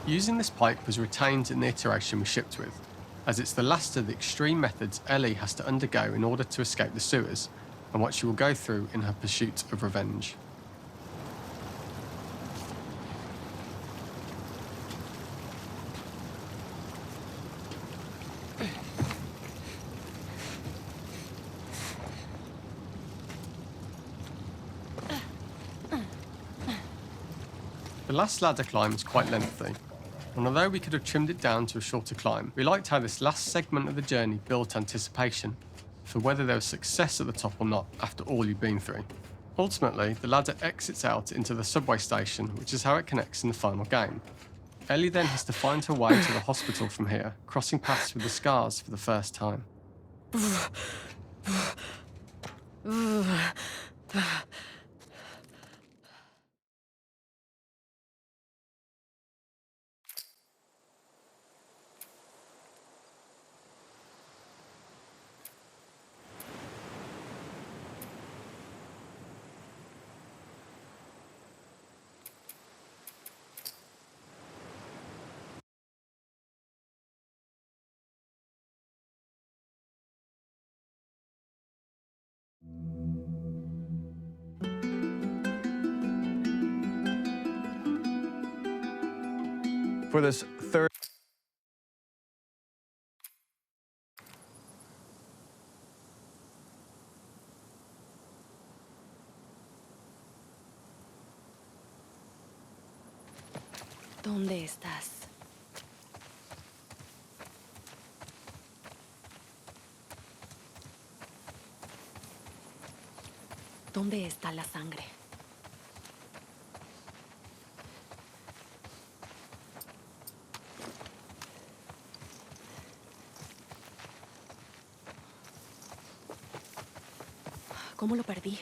Using this pipe was retained in the iteration we shipped with, as it's the last of the extreme methods Ellie has to undergo in order to escape the sewers, and what she will go through in her pursuit of revenge. The last ladder climb is quite lengthy, and although we could have trimmed it down to a shorter climb, we liked how this last segment of the journey built anticipation for whether there was success at the top or not after all you've been through. Ultimately, the ladder exits out into the subway station, which is how it connects in the final game. Ellie then has to find her way to the hospital from here, crossing paths with the scars for the first time. For this third... ¿Dónde estás? ¿Dónde está la sangre? ¿Cómo lo perdí?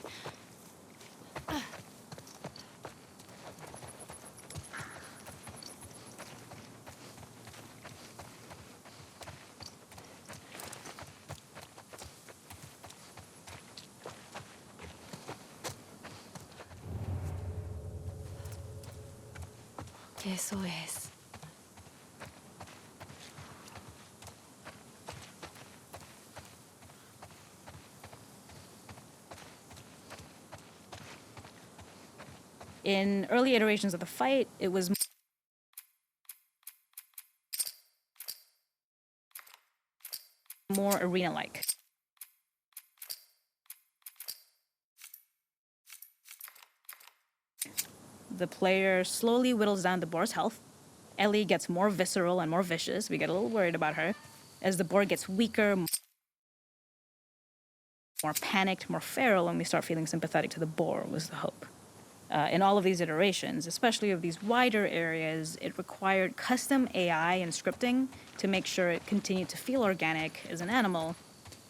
Eso es. In early iterations of the fight, it was more arena-like. The player slowly whittles down the boar's health. Ellie gets more visceral and more vicious. We get a little worried about her. As the boar gets weaker, more panicked, more feral, and we start feeling sympathetic to the boar was the hope. In all of these iterations, especially of these wider areas, it required custom AI and scripting to make sure it continued to feel organic as an animal,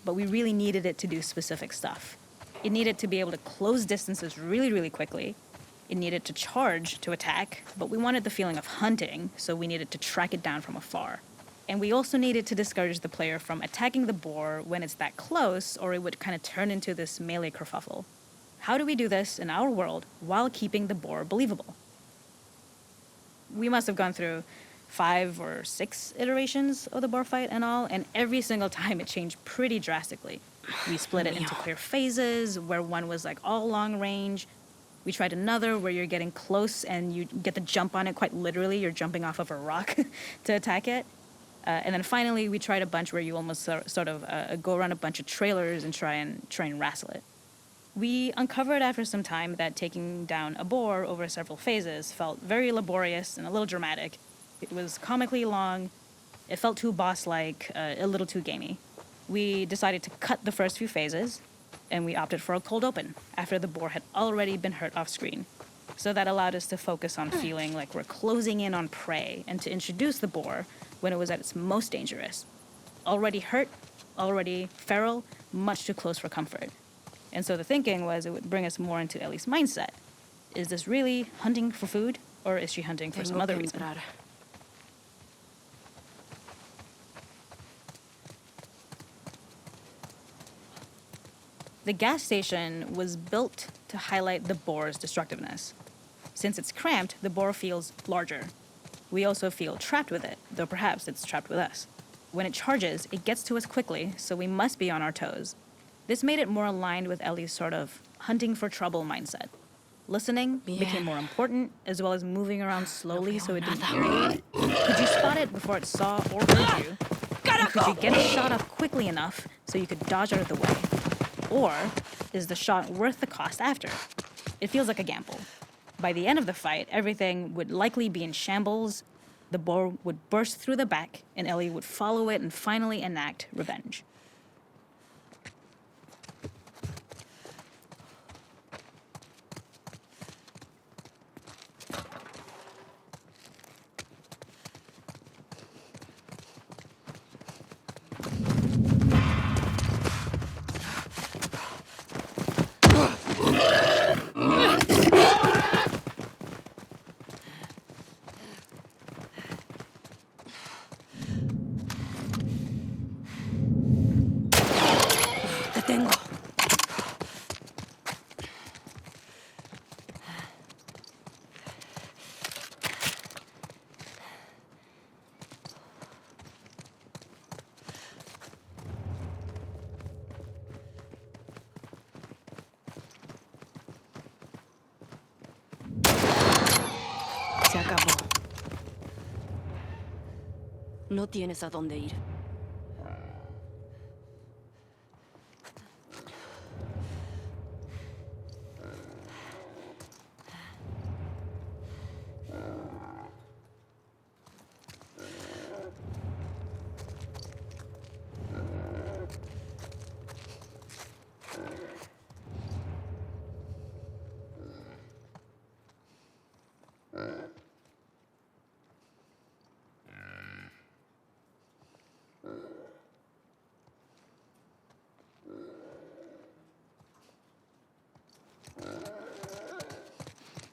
but we really needed it to do specific stuff. It needed to be able to close distances really, really quickly. It needed to charge to attack, but we wanted the feeling of hunting, so we needed to track it down from afar. And we also needed to discourage the player from attacking the boar when it's that close, or it would kind of turn into this melee kerfuffle. How do we do this in our world while keeping the boar believable? We must have gone through 5 or 6 iterations of the boar fight and all, and every single time it changed pretty drastically. We split it into clear phases, where one was like all long range, We tried another where you're getting close and you get the jump on it quite literally. You're jumping off of a rock to attack it. And then finally, we tried a bunch where you almost sort of go around a bunch of trailers and try and wrestle it. We uncovered after some time that taking down a boar over several phases felt very laborious and a little dramatic. It was comically long, it felt too boss-like, a little too gamey. We decided to cut the first few phases, and we opted for a cold open after the boar had already been hurt off screen. So that allowed us to focus on feeling like we're closing in on prey and to introduce the boar when it was at its most dangerous. Already hurt, already feral, much too close for comfort. And so the thinking was it would bring us more into Ellie's mindset. Is this really hunting for food, or is she hunting for some other reason? The gas station was built to highlight the boar's destructiveness. Since it's cramped, the boar feels larger. We also feel trapped with it, though perhaps it's trapped with us. When it charges, it gets to us quickly, so we must be on our toes. This made it more aligned with Ellie's sort of hunting for trouble mindset. Listening became more important, as well as moving around slowly so it didn't hear you. Could you spot it before it saw or heard you? And could you get a shot off quickly enough so you could dodge out of the way? Or is the shot worth the cost after? It feels like a gamble. By the end of the fight, everything would likely be in shambles, the boar would burst through the back, and Ellie would follow it and finally enact revenge. Se acabó. No tienes a dónde ir.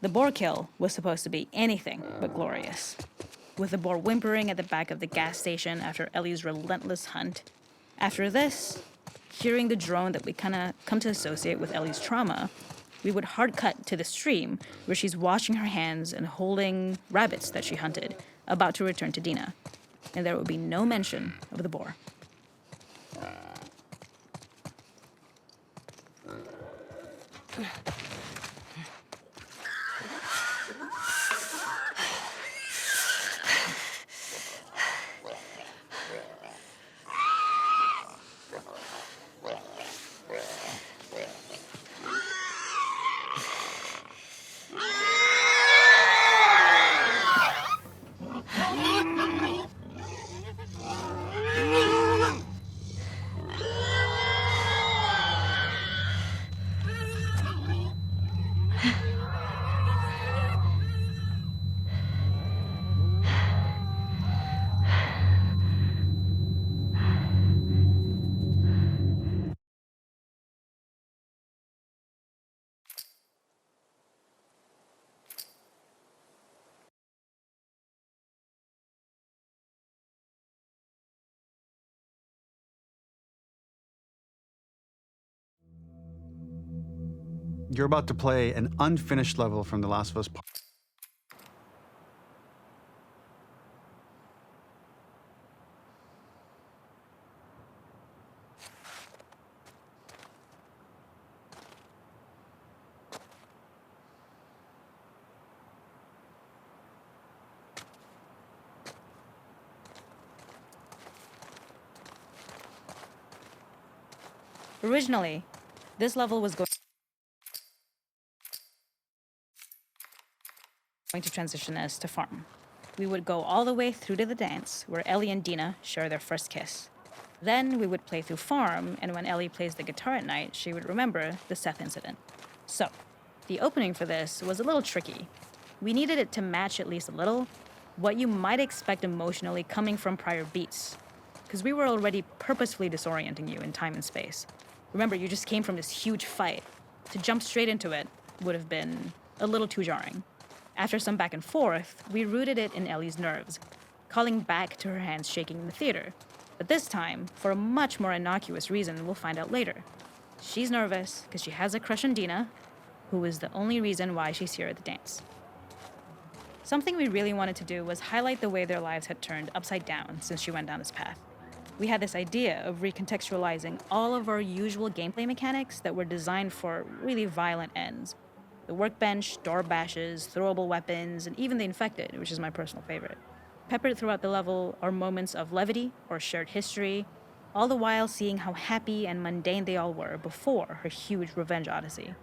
The boar kill was supposed to be anything but glorious. With the boar whimpering at the back of the gas station after Ellie's relentless hunt. After this, hearing the drone that we kind of come to associate with Ellie's trauma, we would hard cut to the stream where she's washing her hands and holding rabbits that she hunted, about to return to Dina. And there would be no mention of the boar. You're about to play an unfinished level from The Last of Us Part. Originally, this level was going to transition us to farm. We would go all the way through to the dance, where Ellie and Dina share their first kiss. Then we would play through farm, and when Ellie plays the guitar at night, she would remember the Seth incident. So, the opening for this was a little tricky. We needed it to match at least a little what you might expect emotionally coming from prior beats, because we were already purposefully disorienting you in time and space. Remember, you just came from this huge fight. To jump straight into it would have been a little too jarring. After some back and forth, we rooted it in Ellie's nerves, calling back to her hands shaking in the theater. But this time, for a much more innocuous reason we'll find out later. She's nervous because she has a crush on Dina, who is the only reason why she's here at the dance. Something we really wanted to do was highlight the way their lives had turned upside down since she went down this path. We had this idea of recontextualizing all of our usual gameplay mechanics that were designed for really violent ends. The workbench, door bashes, throwable weapons, and even the infected, which is my personal favorite. Peppered throughout the level are moments of levity or shared history, all the while seeing how happy and mundane they all were before her huge revenge odyssey.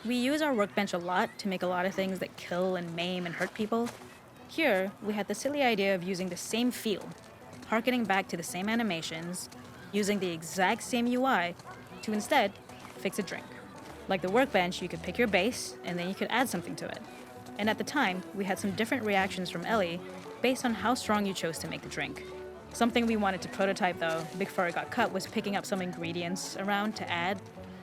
We use our workbench a lot to make a lot of things that kill and maim and hurt people. Here, we had the silly idea of using the same feel, harkening back to the same animations, using the exact same UI to instead fix a drink. Like the workbench, you could pick your base and then you could add something to it. And at the time, we had some different reactions from Ellie based on how strong you chose to make the drink. Something we wanted to prototype though, before it got cut, was picking up some ingredients around to add,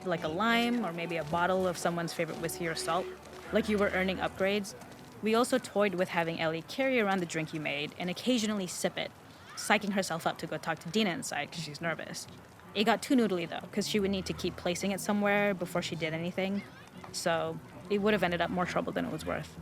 like a lime or maybe a bottle of someone's favorite whiskey or salt, like you were earning upgrades. We also toyed with having Ellie carry around the drink you made and occasionally sip it, psyching herself up to go talk to Dina inside because she's nervous. It got too noodly though, because she would need to keep placing it somewhere before she did anything, so it would have ended up more trouble than it was worth.